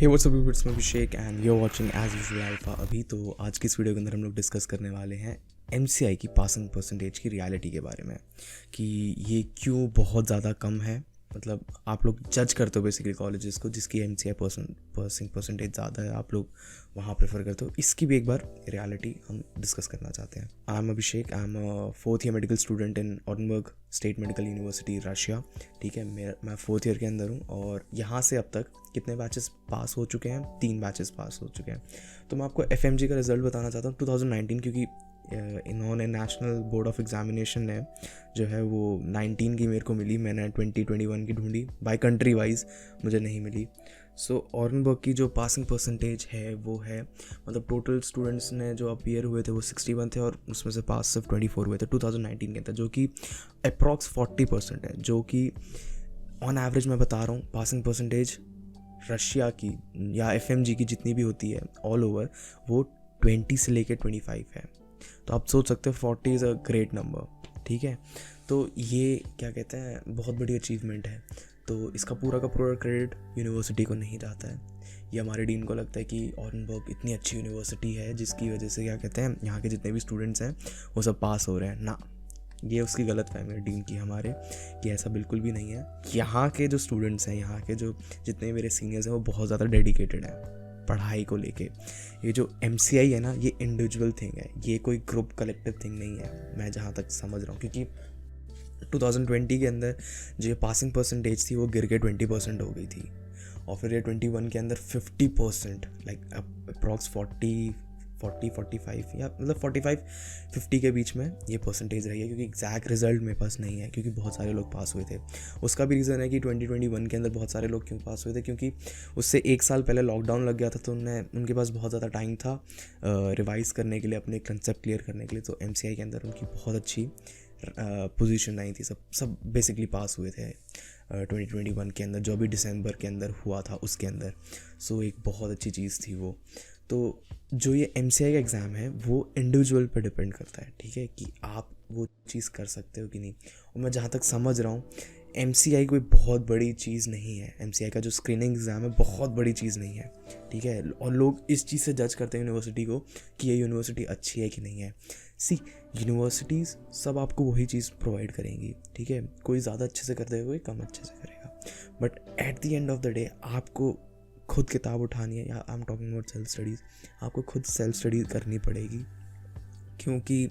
Hey what's up it's मैं Abhishek and you are watching as usual alpha. अभी तो आज की इस वीडियो के अंदर हम लोग डिस्कस करने वाले हैं एमसीआई की पासिंग परसेंटेज की रियलिटी के बारे में कि ये क्यों बहुत ज़्यादा कम है। मतलब आप लोग जज करते हो बेसिकली कॉलेजेस को जिसकी एमसीआई पासिंग परसेंटेज ज़्यादा है, आप लोग वहाँ प्रेफर करते हो। इसकी भी एक बार रियलिटी हम डिस्कस करना चाहते हैं। I am Abhishek, I am fourth year medical student in Orenburg state medical university Russia. ठीक है, मैं फोर्थ ईयर के अंदर हूँ और यहाँ से अब तक कितने बैचेस पास हो चुके हैं? 3 बैचेस पास हो चुके हैं। तो मैं आपको एफएमजी का रिजल्ट बताना चाहता हूँ 2019, क्योंकि इन्होंने नेशनल बोर्ड ऑफ एग्जामिनेशन ने जो है वो 19 की मेरे को मिली, मैंने 2021 की ढूंढी, बाय कंट्री वाइज मुझे नहीं मिली। सो ऑर्नबर्ग की जो पासिंग परसेंटेज है वो है, मतलब टोटल स्टूडेंट्स ने जो अपीयर हुए थे वो 61 थे और उसमें से पास सिर्फ 24 हुए थे 2019 के अंदर, जो कि अप्रॉक्स 40% है। जो कि ऑन एवरेज मैं बता रहा हूँ पासिंग परसेंटेज रशिया की या एफएमजी की जितनी भी होती है ऑल ओवर वो 20 से लेकर 25 है। तो आप सोच सकते हो 40 इज़ अ ग्रेट नंबर। ठीक है, तो ये क्या कहते हैं बहुत बड़ी अचीवमेंट है। तो इसका पूरा का पूरा क्रेडिट यूनिवर्सिटी को नहीं जाता है। ये हमारे डीन को लगता है कि ऑर्नबर्ग इतनी अच्छी यूनिवर्सिटी है जिसकी वजह से क्या कहते हैं यहाँ के जितने भी स्टूडेंट्स हैं वो सब पास हो रहे हैं। ना, ये उसकी गलत फहमी है डीन की हमारे कि ऐसा बिल्कुल भी नहीं है। यहाँ के जो स्टूडेंट्स हैं, यहाँ के जो जितने मेरे सीनियर्स हैं वो बहुत ज़्यादा डेडिकेटेड हैं पढ़ाई को लेके। ये जो एमसीआई है ना, ये इंडिविजुअल थिंग है, ये कोई ग्रुप कलेक्टिव थिंग नहीं है, मैं जहाँ तक समझ रहा हूँ। क्योंकि 2020 के अंदर जो पासिंग परसेंटेज थी वो गिर के 20% हो गई थी और फिर ये 21 के अंदर 50%, लाइक अप्रॉक्स 45 या मतलब 45-50 के बीच में ये परसेंटेज रही है। क्योंकि एग्जैक्ट रिजल्ट मेरे पास नहीं है, क्योंकि बहुत सारे लोग पास हुए थे। उसका भी रीज़न है कि 2021 के अंदर बहुत सारे लोग क्यों पास हुए थे, क्योंकि उससे 1 साल पहले लॉकडाउन लग गया था, तो उनके पास बहुत ज़्यादा टाइम था रिवाइज करने के लिए, अपने कंसेप्ट क्लियर करने के लिए। तो एमसीआई के अंदर उनकी बहुत अच्छी पोजीशन आई थी, सब बेसिकली पास हुए थे 2021 के अंदर, जो भी दिसंबर के अंदर हुआ था उसके अंदर। सो एक बहुत अच्छी चीज़ थी वो। तो जो ये एमसीआई का एग्ज़ाम है वो इंडिविजुअल पर डिपेंड करता है, ठीक है, कि आप वो चीज़ कर सकते हो कि नहीं। और मैं जहाँ तक समझ रहा हूँ एमसीआई कोई बहुत बड़ी चीज़ नहीं है। एमसीआई का जो स्क्रीनिंग एग्ज़ाम है बहुत बड़ी चीज़ नहीं है, ठीक है। और लोग इस चीज़ से जज करते हैं यूनिवर्सिटी को कि ये यूनिवर्सिटी अच्छी है कि नहीं है। सी, यूनिवर्सिटीज़ सब आपको वही चीज़ प्रोवाइड करेंगी, ठीक है। कोई ज़्यादा अच्छे से कर देगा, कोई कम अच्छे से करेगा, but at the end of the day आपको खुद किताब उठानी है। या I am talking about self studies, आपको खुद सेल्फ स्टडी करनी पड़ेगी। क्योंकि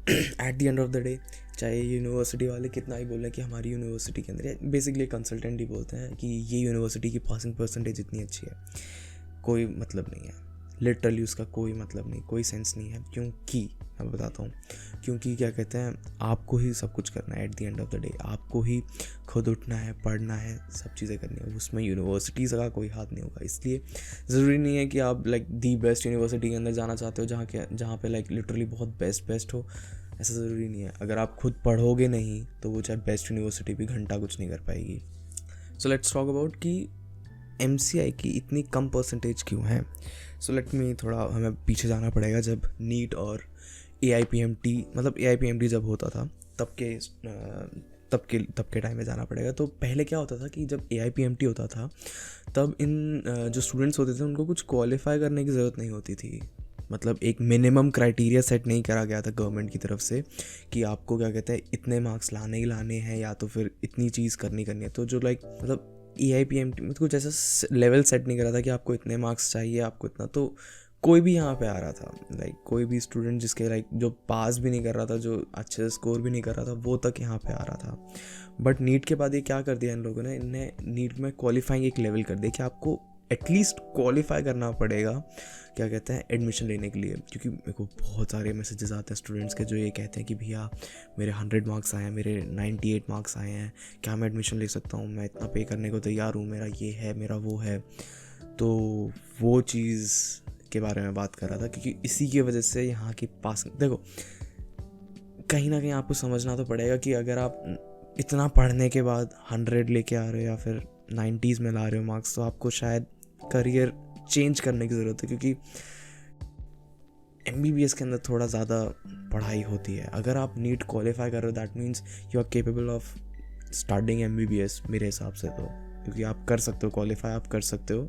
at the end of the day चाहे यूनिवर्सिटी वाले कितना ही बोलें कि हमारी यूनिवर्सिटी के अंदर, बेसिकली कंसल्टेंट ही बोलते हैं कि ये यूनिवर्सिटी की पासिंग परसेंटेज इतनी अच्छी है, कोई मतलब नहीं है। लिटरली उसका कोई मतलब नहीं, कोई सेंस नहीं है। क्योंकि मैं बताता हूँ, क्योंकि क्या कहते हैं आपको ही सब कुछ करना है। At the end of the day आपको ही खुद उठना है, पढ़ना है, सब चीज़ें करनी है, उसमें यूनिवर्सिटीज़ का कोई हाथ नहीं होगा। इसलिए ज़रूरी नहीं है कि आप लाइक दी बेस्ट यूनिवर्सिटी के अंदर जाना चाहते हो जहाँ पे लाइक लिटरली बहुत बेस्ट हो। ऐसा ज़रूरी नहीं है। अगर आप खुद पढ़ोगे नहीं तो वो चाहे बेस्ट यूनिवर्सिटी भी घंटा कुछ नहीं कर पाएगी। सो लेट्स टॉक अबाउट कि एमसीआई की इतनी कम परसेंटेज क्यों है। सो लेट मी थोड़ा हमें पीछे जाना पड़ेगा, जब नीट और एआईपीएमटी, मतलब एआईपीएमटी जब होता था तब के टाइम में जाना पड़ेगा। तो पहले क्या होता था कि जब एआईपीएमटी होता था तब इन जो स्टूडेंट्स होते थे उनको कुछ क्वालिफाई करने की ज़रूरत नहीं होती थी। मतलब एक मिनिमम क्राइटेरिया सेट नहीं करा गया था गवर्नमेंट की तरफ से कि आपको क्या कहते हैं इतने मार्क्स लाने ही लाने हैं या तो फिर इतनी चीज़ करनी है। तो जो लाइक मतलब एआईपीएमटी में कुछ ऐसा लेवल सेट नहीं करा था कि आपको इतने मार्क्स चाहिए, आपको इतना। तो कोई भी यहाँ पे आ रहा था, लाइक कोई भी स्टूडेंट जिसके लाइक जो पास भी नहीं कर रहा था, जो अच्छे से स्कोर भी नहीं कर रहा था, वो तक यहाँ पे आ रहा था। बट नीट के बाद ये क्या कर दिया इन लोगों ने, इनने नीट में क्वालिफाइंग एक लेवल कर दिया कि आपको एटलीस्ट क्वालिफाई करना पड़ेगा क्या कहते हैं एडमिशन लेने के लिए। क्योंकि मेरे को बहुत सारे मैसेजेस आते हैं स्टूडेंट्स के जो ये कहते हैं कि भैया मेरे 100 मार्क्स आए हैं, मेरे 98 मार्क्स आए हैं, क्या मैं एडमिशन ले सकता हूँ, मैं इतना पे करने को तैयार हूँ, मेरा ये है, मेरा वो है। तो वो चीज़ के बारे में बात कर रहा था, क्योंकि इसी की वजह से यहाँ की पास, देखो कहीं ना कहीं आपको समझना तो पड़ेगा कि अगर आप इतना पढ़ने के बाद 100 लेके आ रहे हो या फिर 90s में ला रहे हो मार्क्स, तो आपको शायद करियर चेंज करने की ज़रूरत है। क्योंकि एमबीबीएस के अंदर थोड़ा ज़्यादा पढ़ाई होती है। अगर आप नीट क्वालिफाई कर रहे हो that means you are capable of starting MBBS मेरे हिसाब से। तो क्योंकि आप कर सकते हो क्वालिफाई, आप कर सकते हो,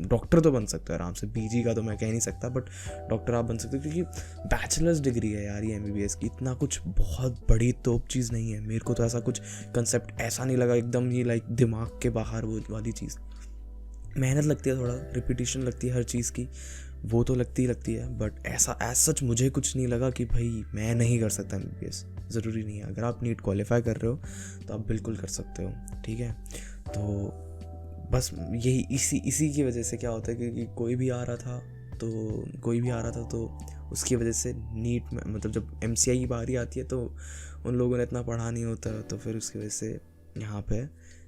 डॉक्टर तो बन सकते हो आराम से, पीजी का तो मैं कह नहीं सकता, बट डॉक्टर आप बन सकते हो, क्योंकि बैचलर्स डिग्री है यार ये एमबीबीएस की, इतना कुछ बहुत बड़ी तोप चीज़ नहीं है। मेरे को तो ऐसा कुछ कंसेप्ट ऐसा नहीं लगा एकदम ही लाइक दिमाग के बाहर वो वाली चीज़। मेहनत लगती है, थोड़ा रिपीटिशन लगती है हर चीज़ की, वो तो लगती ही लगती है, बट ऐसा एज सच मुझे कुछ नहीं लगा कि भाई मैं नहीं कर सकता एमबीबीएस। ज़रूरी नहीं है, अगर आप नीट क्वालिफाई कर रहे हो तो आप बिल्कुल कर सकते हो, ठीक है। तो बस यही इसी की वजह से क्या होता है, क्योंकि कोई भी आ रहा था तो उसकी वजह से नीट में, मतलब जब एमसीआई की बारी आती है तो उन लोगों ने इतना पढ़ा नहीं होता, तो फिर उसकी वजह से यहाँ पे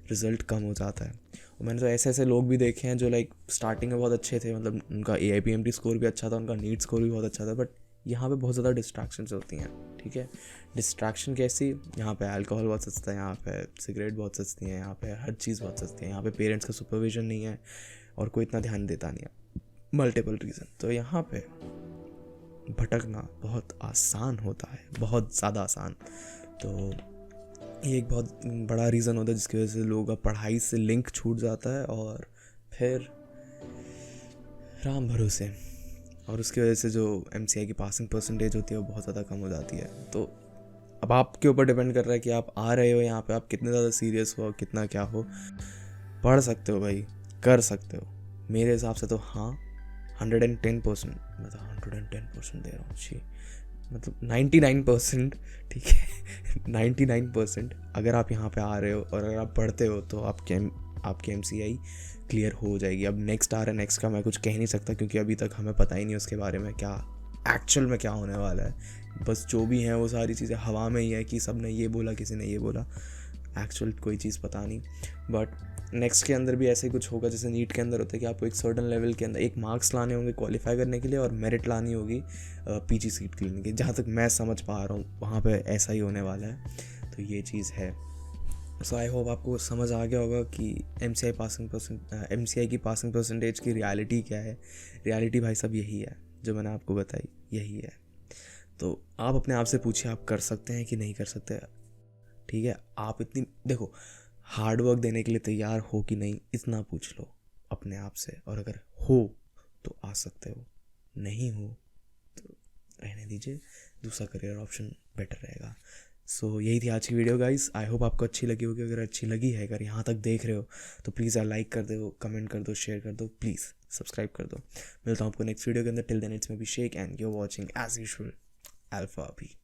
रिज़ल्ट कम हो जाता है। और मैंने तो ऐसे लोग भी देखे हैं जो लाइक स्टार्टिंग में बहुत अच्छे थे, मतलब उनका AIPMT स्कोर भी अच्छा था, उनका नीट स्कोर भी बहुत अच्छा था, बट यहाँ पे बहुत ज़्यादा डिस्ट्रैक्शंस होती हैं, ठीक है। डिस्ट्रैक्शन कैसी, यहाँ पे अल्कोहल बहुत सस्ता है, यहाँ पे सिगरेट बहुत सस्ती है, यहाँ पे हर चीज़ बहुत सस्ती है, यहाँ पे पेरेंट्स का सुपरविजन नहीं है और कोई इतना ध्यान देता नहीं है, मल्टीपल रीज़न। तो यहाँ पे भटकना बहुत आसान होता है, बहुत ज़्यादा आसान। तो ये एक बहुत बड़ा रीज़न होता है जिसकी वजह से लोगों का पढ़ाई से लिंक छूट जाता है, और फिर राम भरोसे, और उसकी वजह से जो MCI की पासिंग परसेंटेज होती है वो बहुत ज़्यादा कम हो जाती है। तो अब आपके ऊपर डिपेंड कर रहा है कि आप आ रहे हो यहाँ पे, आप कितने ज़्यादा सीरियस हो, कितना क्या हो। पढ़ सकते हो भाई, कर सकते हो, मेरे हिसाब से तो हाँ 110%, मतलब 110% दे रहा हूँ जी, मतलब 99%, ठीक है 99%। अगर आप यहाँ पे आ रहे हो और अगर आप पढ़ते हो तो आपकी MCI क्लियर हो जाएगी। अब नेक्स्ट आ रहा है, नेक्स्ट का मैं कुछ कह नहीं सकता क्योंकि अभी तक हमें पता ही नहीं उसके बारे में क्या एक्चुअल में क्या होने वाला है। बस जो भी है वो सारी चीज़ें हवा में ही है कि सब ने ये बोला, किसी ने ये बोला, एक्चुअल कोई चीज़ पता नहीं। बट नेक्स्ट के अंदर भी ऐसे ही कुछ होगा जैसे नीट के अंदर होता है कि आपको एक सर्टन लेवल के अंदर एक मार्क्स लाने होंगे क्वालिफाई करने के लिए, और मेरिट लानी होगी PG सीट के लिए। जहाँ तक मैं समझ पा रहा हूँ वहाँ पे ऐसा ही होने वाला है, तो ये चीज़ है। सो आई होप आपको समझ आ गया होगा कि MCI की पासिंग परसेंटेज की रियलिटी क्या है। रियलिटी भाई साहब यही है जो मैंने आपको बताई, यही है। तो आप अपने आप से पूछिए आप कर सकते हैं कि नहीं कर सकते, ठीक है। आप इतनी देखो हार्ड वर्क देने के लिए तैयार हो कि नहीं, इतना पूछ लो अपने आप से, और अगर हो तो आ सकते हो, नहीं हो तो रहने दीजिए, दूसरा करियर ऑप्शन बेटर रहेगा। सो यही थी आज की वीडियो गाइस, आई होप आपको अच्छी लगी होगी। अगर अच्छी लगी है, अगर यहाँ तक देख रहे हो तो प्लीज़ यार लाइक कर दो, कमेंट कर दो, शेयर कर दो, प्लीज़ सब्सक्राइब कर दो। मिलता हूँ आपको नेक्स्ट वीडियो के अंदर। Till then it's me Abhishek and you are watching as usual alpha अभी।